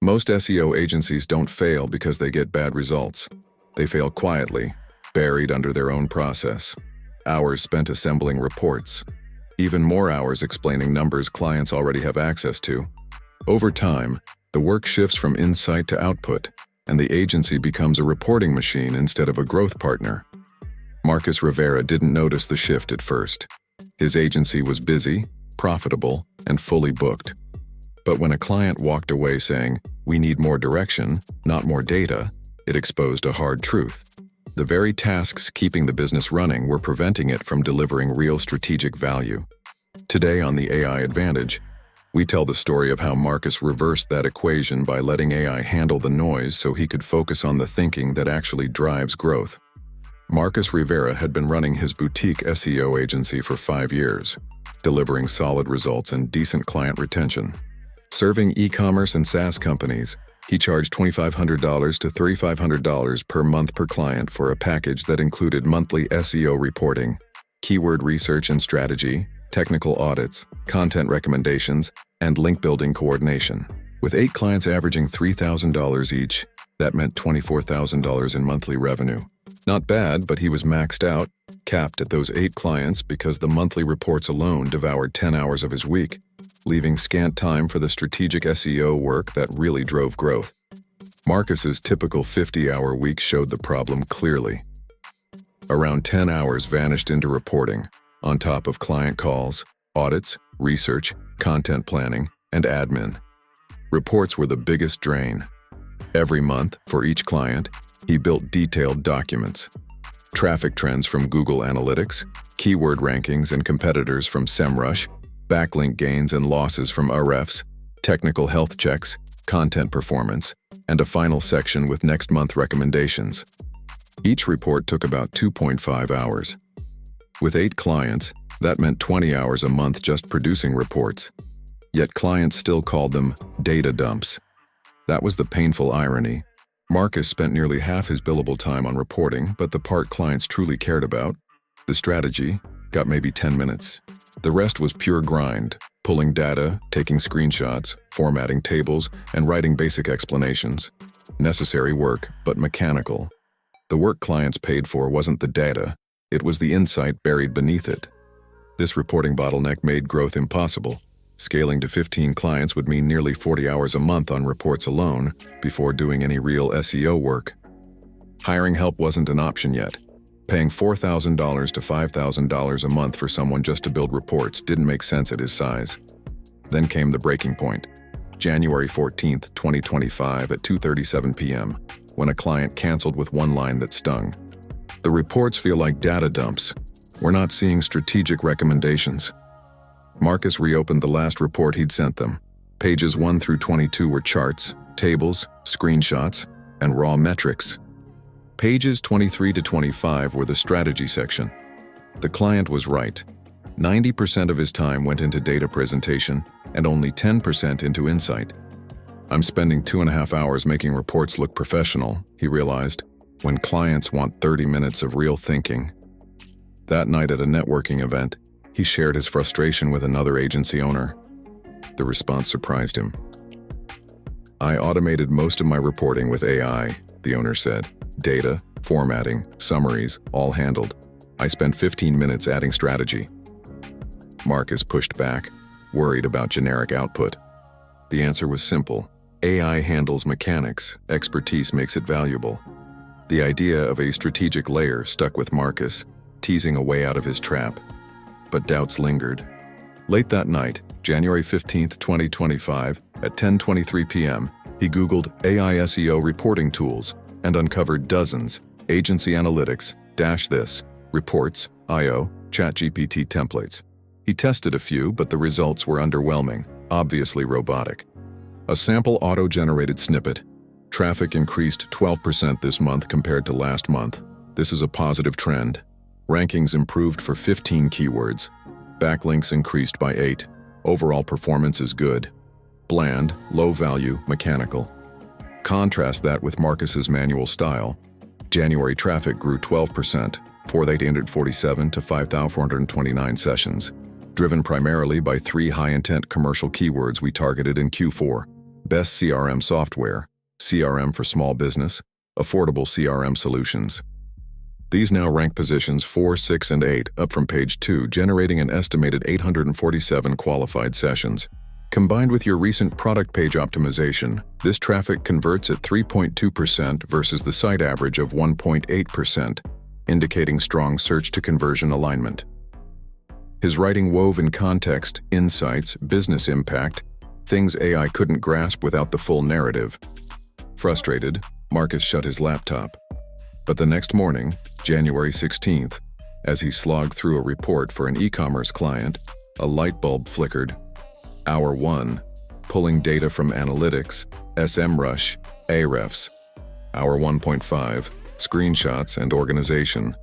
Most SEO agencies don't fail because they get bad results. They fail quietly, buried under their own process. Hours spent assembling reports. Even more hours explaining numbers clients already have access to. Over time, the work shifts from insight to output, and the agency becomes a reporting machine instead of a growth partner. Marcus Rivera didn't notice the shift at first. His agency was busy, profitable, and fully booked. But when a client walked away saying, "We need more direction, not more data," it exposed a hard truth. The very tasks keeping the business running were preventing it from delivering real strategic value. Today on the AI Advantage, we tell the story of how Marcus reversed that equation by letting AI handle the noise so he could focus on the thinking that actually drives growth. Marcus Rivera had been running his boutique SEO agency for 5 years, delivering solid results and decent client retention. Serving e-commerce and SaaS companies, he charged $2,500 to $3,500 per month per client for a package that included monthly SEO reporting, keyword research and strategy, technical audits, content recommendations, and link building coordination. With 8 clients averaging $3,000 each, that meant $24,000 in monthly revenue. Not bad, but he was maxed out, capped at those 8 clients because the monthly reports alone devoured 10 hours of his week, leaving scant time for the strategic SEO work that really drove growth. Marcus's typical 50-hour week showed the problem clearly. Around 10 hours vanished into reporting, on top of client calls, audits, research, content planning, and admin. Reports were the biggest drain. Every month, for each client, he built detailed documents. Traffic trends from Google Analytics, keyword rankings and competitors from SEMrush, backlink gains and losses from Ahrefs, technical health checks, content performance, and a final section with next month recommendations. Each report took about 2.5 hours. With 8 clients, that meant 20 hours a month just producing reports. Yet clients still called them data dumps. That was the painful irony. Marcus spent nearly half his billable time on reporting, but the part clients truly cared about, the strategy, got maybe 10 minutes. The rest was pure grind, pulling data, taking screenshots, formatting tables, and writing basic explanations. Necessary work, but mechanical. The work clients paid for wasn't the data, it was the insight buried beneath it. This reporting bottleneck made growth impossible. Scaling to 15 clients would mean nearly 40 hours a month on reports alone before doing any real SEO work. Hiring help wasn't an option yet. Paying $4,000 to $5,000 a month for someone just to build reports didn't make sense at his size. Then came the breaking point. January 14, 2025 at 2:37 p.m., when a client canceled with one line that stung. "The reports feel like data dumps. We're not seeing strategic recommendations." Marcus reopened the last report he'd sent them. Pages 1 through 22 were charts, tables, screenshots, and raw metrics. Pages 23 to 25 were the strategy section. The client was right. 90% of his time went into data presentation and only 10% into insight. "I'm spending 2.5 hours making reports look professional," he realized, when clients want 30 minutes of real thinking. That night at a networking event, he shared his frustration with another agency owner. The response surprised him. "I automated most of my reporting with AI," the owner said. "Data, formatting, summaries, all handled. I spent 15 minutes adding strategy." Marcus pushed back, worried about generic output. The answer was simple. AI handles mechanics, expertise makes it valuable. The idea of a strategic layer stuck with Marcus, teasing a way out of his trap. But doubts lingered. Late that night, January 15, 2025, at 10:23 p.m., he Googled AI SEO reporting tools and uncovered dozens, agency analytics, this, reports, I/O, ChatGPT templates. He tested a few, but the results were underwhelming, obviously robotic. A sample auto-generated snippet. Traffic increased 12% this month compared to last month. This is a positive trend. Rankings improved for 15 keywords. Backlinks increased by 8. Overall performance is good. Bland, low value, mechanical. Contrast that with Marcus's manual style. January traffic grew 12%, 4,847 to 5,429 sessions, driven primarily by 3 high-intent commercial keywords we targeted in Q4. Best CRM software, CRM for small business, affordable CRM solutions. These now rank positions 4, 6, and 8, up from page 2, generating an estimated 847 qualified sessions. Combined with your recent product page optimization, this traffic converts at 3.2% versus the site average of 1.8%, indicating strong search-to-conversion alignment. His writing wove in context, insights, business impact, things AI couldn't grasp without the full narrative. Frustrated, Marcus shut his laptop. But the next morning, January 16th, as he slogged through a report for an e-commerce client, a light bulb flickered. Hour 1, pulling data from analytics, SEMrush, Ahrefs. Hour 1.5, screenshots and organization.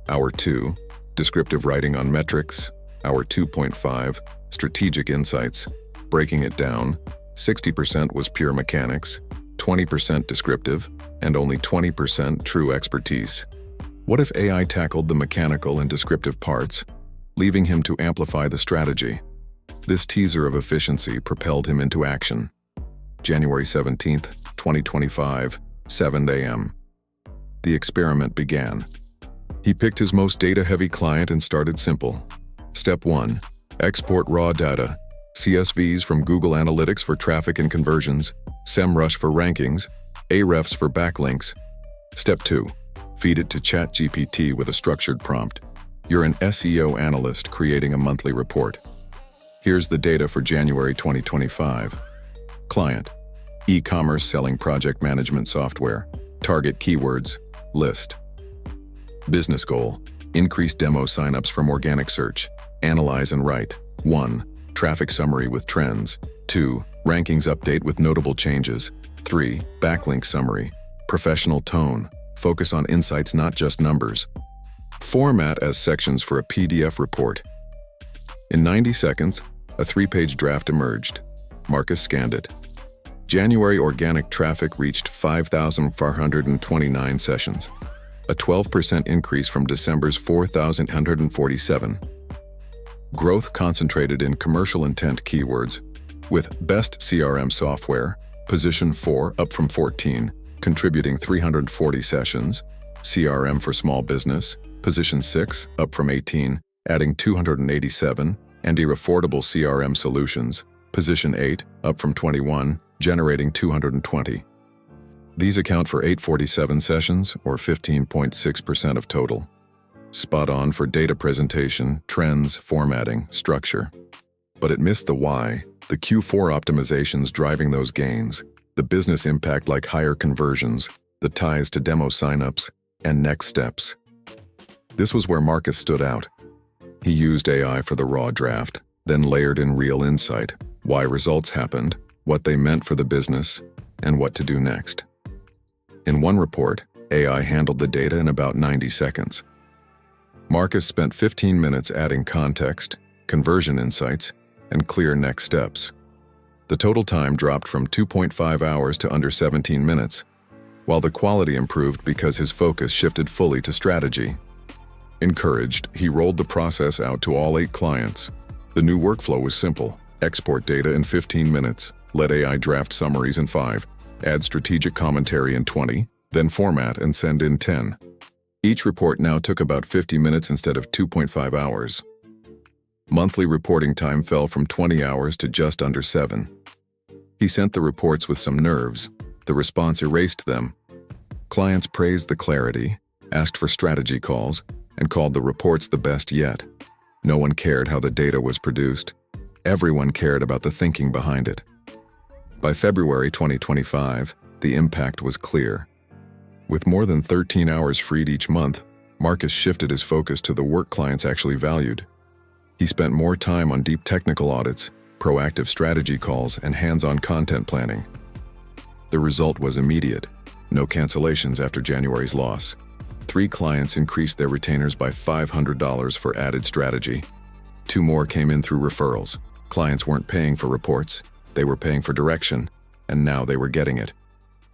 Hour 2, descriptive writing on metrics. Hour 2.5, strategic insights. Breaking it down, 60% was pure mechanics, 20% descriptive, and only 20% true expertise. What if AI tackled the mechanical and descriptive parts, leaving him to amplify the strategy? This teaser of efficiency propelled him into action. January 17th, 2025, 7 a.m. The experiment began. He picked his most data-heavy client and started simple. Step 1. Export raw data. CSVs from Google Analytics for traffic and conversions, SEMrush for rankings, Ahrefs for backlinks. Step 2. Feed it to ChatGPT with a structured prompt. You're an SEO analyst creating a monthly report. Here's the data for January 2025. Client: e-commerce selling project management software. Target keywords: list. Business goal: increase demo signups from organic search. Analyze and write. 1. Traffic summary with trends. 2. Rankings update with notable changes. 3. Backlink summary. Professional tone. Focus on insights, not just numbers. Format as sections for a PDF report. In 90 seconds, a 3-page draft emerged. Marcus scanned it. January organic traffic reached 5,429 sessions, a 12% increase from December's 4,147. Growth concentrated in commercial intent keywords, with Best CRM Software, position 4 up from 14, contributing 340 sessions, CRM for Small Business, position 6 up from 18, adding 287, and Affordable CRM Solutions, position 8 up from 21, generating 220. These account for 847 sessions, or 15.6% of total. Spot on for data presentation, trends, formatting, structure. But it missed the why, the Q4 optimizations driving those gains, the business impact like higher conversions, the ties to demo signups, and next steps. This was where Marcus stood out. He used AI for the raw draft, then layered in real insight, why results happened, what they meant for the business, and what to do next. In one report, AI handled the data in about 90 seconds. Marcus spent 15 minutes adding context, conversion insights, and clear next steps. The total time dropped from 2.5 hours to under 17 minutes, while the quality improved because his focus shifted fully to strategy. Encouraged, he rolled the process out to all 8 clients. The new workflow was simple: export data in 15 minutes, let AI draft summaries in 5, add strategic commentary in 20, then format and send in 10. Each report now took about 50 minutes instead of 2.5 hours. Monthly reporting time fell from 20 hours to just under 7. He sent the reports with some nerves. The response erased them. Clients praised the clarity, asked for strategy calls, and called the reports the best yet. No one cared how the data was produced. Everyone cared about the thinking behind it. By February 2025, the impact was clear. With more than 13 hours freed each month, Marcus shifted his focus to the work clients actually valued. He spent more time on deep technical audits, proactive strategy calls, and hands-on content planning. The result was immediate: no cancellations after January's loss. 3 clients increased their retainers by $500 for added strategy. 2 more came in through referrals. Clients weren't paying for reports, they were paying for direction, and now they were getting it.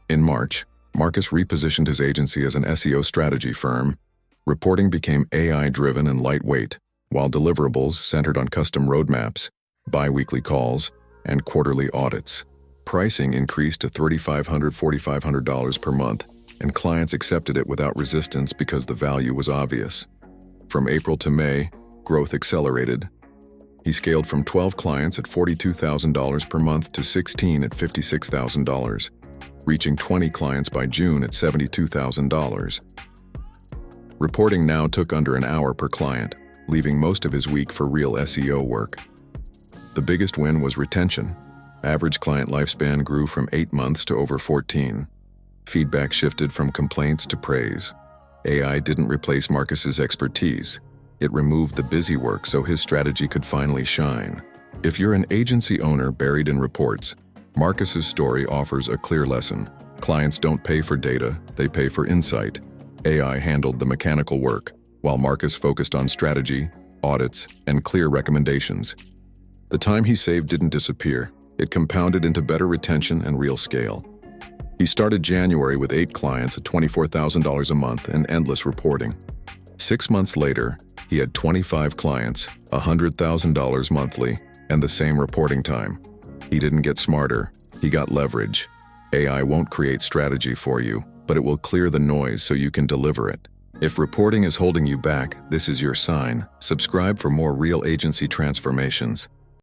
In March, Marcus repositioned his agency as an SEO strategy firm. Reporting became AI-driven and lightweight, while deliverables centered on custom roadmaps, bi-weekly calls, and quarterly audits. Pricing increased to $3,500, $4,500 per month, and clients accepted it without resistance because the value was obvious. From April to May, growth accelerated. He scaled from 12 clients at $42,000 per month to 16 at $56,000, reaching 20 clients by June at $72,000. Reporting now took under an hour per client, leaving most of his week for real SEO work. The biggest win was retention. Average client lifespan grew from 8 months to over 14. Feedback shifted from complaints to praise. AI didn't replace Marcus's expertise. It removed the busy work so his strategy could finally shine. If you're an agency owner buried in reports, Marcus's story offers a clear lesson. Clients don't pay for data, they pay for insight. AI handled the mechanical work, while Marcus focused on strategy, audits, and clear recommendations. The time he saved didn't disappear. It compounded into better retention and real scale. He started January with 8 clients at $24,000 a month and endless reporting. 6 months later, he had 25 clients, $100,000 monthly, and the same reporting time. He didn't get smarter, he got leverage. AI won't create strategy for you, but it will clear the noise so you can deliver it. If reporting is holding you back, this is your sign. Subscribe for more real agency transformations.